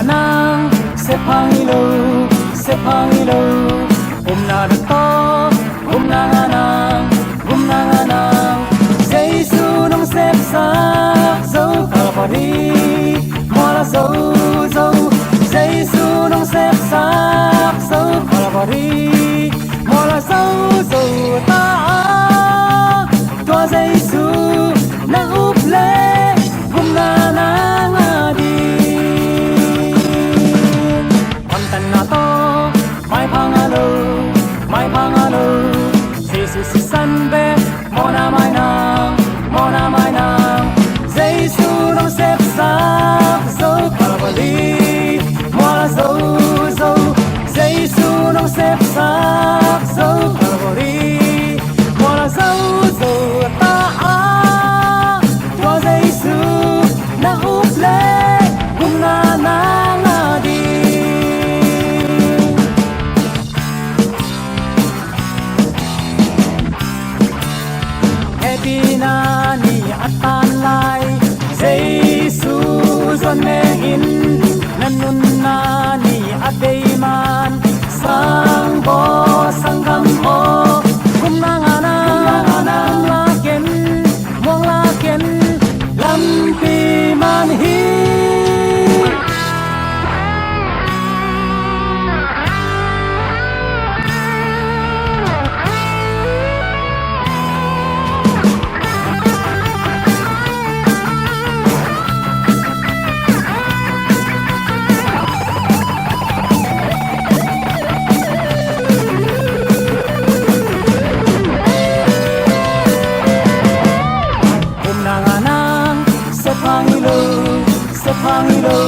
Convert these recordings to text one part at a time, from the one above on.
nang se phangilo na da to na nang Giêsu nong xếp xác dấu Calvary mola dấu Giêsu nong xếp xác dấu Calvary mola dấu ta tua Giêsu na úp lê na nang đi quan tâm na to mai phangalo Giêsu san be mona mai nang Giêsu nong xếp xác dấu Calvary mola dấu Giêsu nong xếp xác dấu Calvary mola dấu ta tua Giêsu na úp lê na nang đi Pina ni atan lai Giêsu zon me in nanun na ni adei man sang bo sang gam o kum na la ken mong la ken lam pi man hi phangilo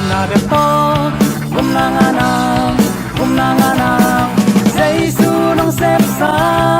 na de to na nang Giêsu nong xếp xác